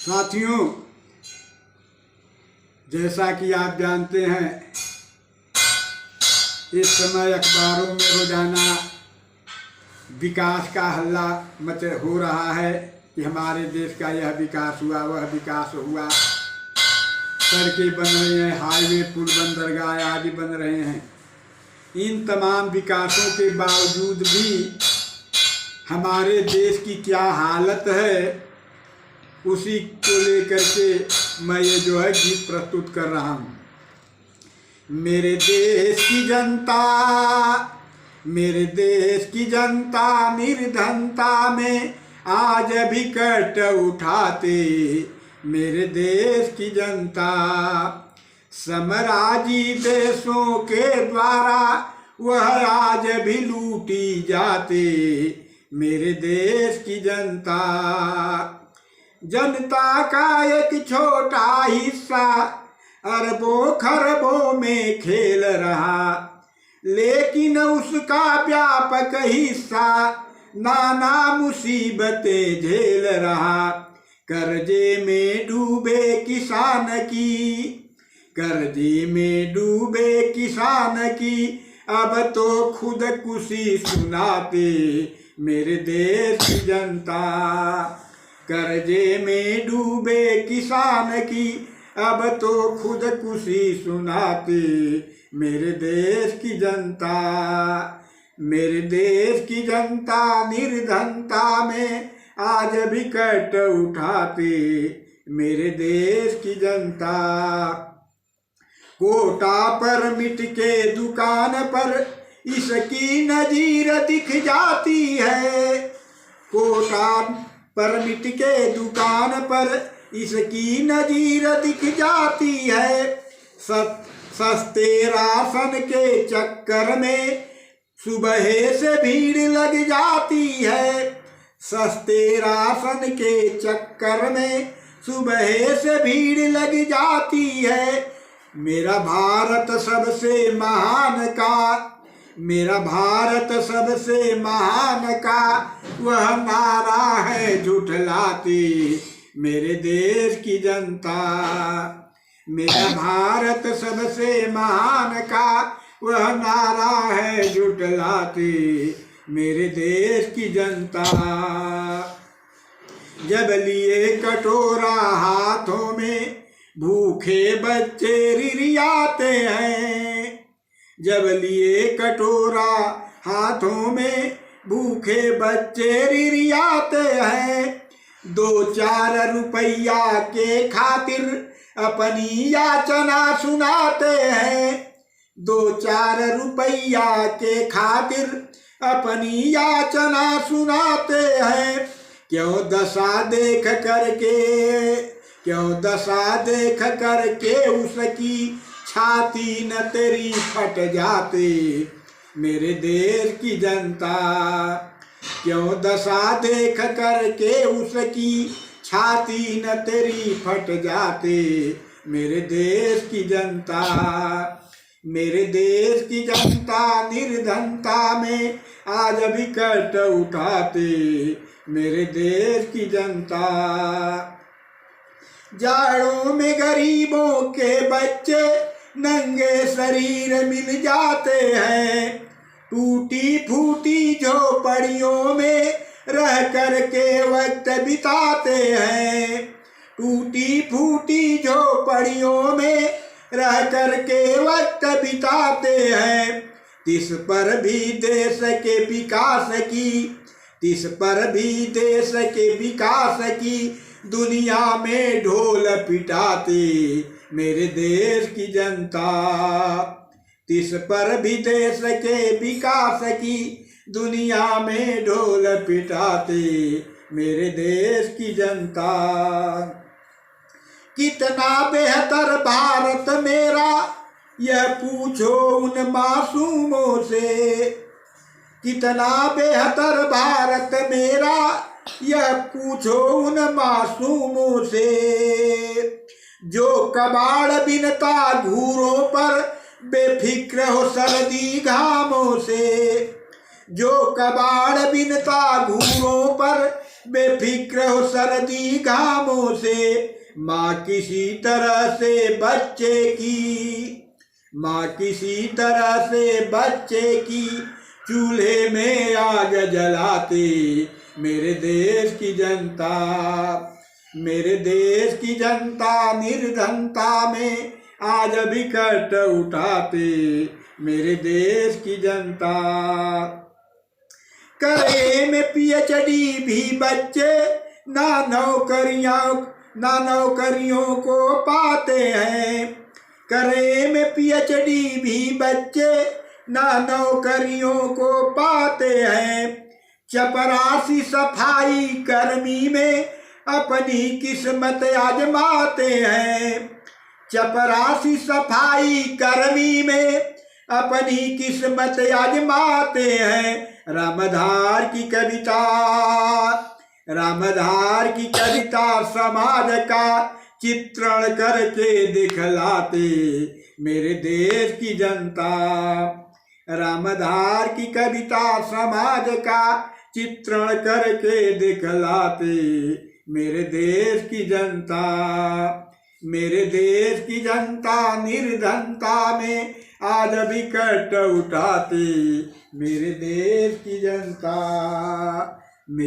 साथियों, जैसा कि आप जानते हैं, इस समय अखबारों में रोजाना विकास का हल्ला मच हो रहा है कि हमारे देश का यह विकास हुआ, वह विकास हुआ। सड़कें बन रही हैं, हाईवे, पुल, बंदरगाह आदि बन रहे हैं। इन तमाम विकासों के बावजूद भी हमारे देश की क्या हालत है, उसी को लेकर के मैं ये जो है गीत प्रस्तुत कर रहा हूँ। मेरे देश की जनता, मेरे देश की जनता निर्धनता में आज भी कट उठाते। मेरे देश की जनता साम्राज्यी देशों के द्वारा वह आज भी लूटी जाते। मेरे देश की जनता, जनता का एक छोटा हिस्सा अरबों खरबों में खेल रहा, लेकिन उसका व्यापक हिस्सा नाना मुसीबतें झेल रहा। कर्जे में डूबे किसान की, कर्जे में डूबे किसान की अब तो खुदकुशी सुनाते। मेरे देश की जनता, कर्जे में डूबे किसान की अब तो खुदकुशी सुनाते। मेरे देश की जनता, मेरे देश की जनता निर्धनता में आज भी कट उठाते। मेरे देश की जनता कोटा पर मिट के दुकान पर इसकी नजीर दिख जाती है। कोटा पर मिट के दुकान पर इसकी नजीर दिख जाती है। सस्ते राशन के चक्कर में सुबह से भीड़ लग जाती है। सस्ते राशन के चक्कर में सुबह से भीड़ लग जाती है। मेरा भारत सबसे महान का, मेरा भारत सबसे महान का वह नारा है झुठलाती। मेरे देश की जनता, मेरा भारत सबसे महान का वह नारा है झुठलाती। मेरे देश की जनता जब लिए कटोरा हाथों में भूखे बच्चे रिरियाते हैं। जब लिए कटोरा हाथों में भूखे बच्चे रिरियाते हैं। 2-4 रुपया के खातिर अपनी याचना सुनाते हैं। 2-4 रुपया के खातिर अपनी याचना सुनाते हैं। क्यों दशा देख करके, क्यों दशा देख करके उसकी छाती न तेरी फट जाती। मेरे देश की जनता, क्यों दशा देख करके उसकी छाती न तेरी फट जाती। मेरे देश की जनता, मेरे देश की जनता निर्धनता में आज भी कट उठाते। मेरे देश की जनता जाड़ों में गरीबों के बच्चे नंगे शरीर मिल जाते हैं। टूटी फूटी झोपड़ियों में रह कर के वक्त बिताते हैं। टूटी फूटी झोपड़ियों में रह कर के वक्त बिताते हैं। तिस पर भी देश के विकास की, तिस पर भी देश के विकास की दुनिया में ढोल पिटाते। मेरे देश की जनता, तिस पर भी देश के विकास की दुनिया में ढोल पिटाते। मेरे देश की जनता कितना बेहतर भारत मेरा, यह पूछो उन मासूमों से। कितना बेहतर भारत मेरा, यह पूछो उन मासूमों से। जो कबाड़ बिनता घूरों पर बेफिक्र हो सर्दी घामों से। जो कबाड़ बिनता घूरों पर बेफिक्र हो सर्दी घामों से, माँ किसी तरह से बच्चे की, माँ किसी तरह से बच्चे की चूल्हे में आग जलाते। मेरे देश की जनता, मेरे देश की जनता निर्धनता में आज भी कष्ट उठाते। मेरे देश की जनता करे में पीएचडी भी बच्चे ना नौकरियों को पाते हैं। करे में पीएचडी भी बच्चे ना नौकरियों को पाते हैं। चपरासी सफाई कर्मी में अपनी किस्मत आजमाते हैं। चपरासी सफाई कर्मी में अपनी किस्मत आजमाते हैं। रामधार की कविता, रामधार की कविता समाज का चित्रण करके दिखलाते। मेरे देश की जनता, रामधार की कविता समाज का चित्रण करके दिखलाते। मेरे देश की जनता, मेरे देश की जनता निर्धनता में आज भी कष्ट उठाते। मेरे देश की जनता।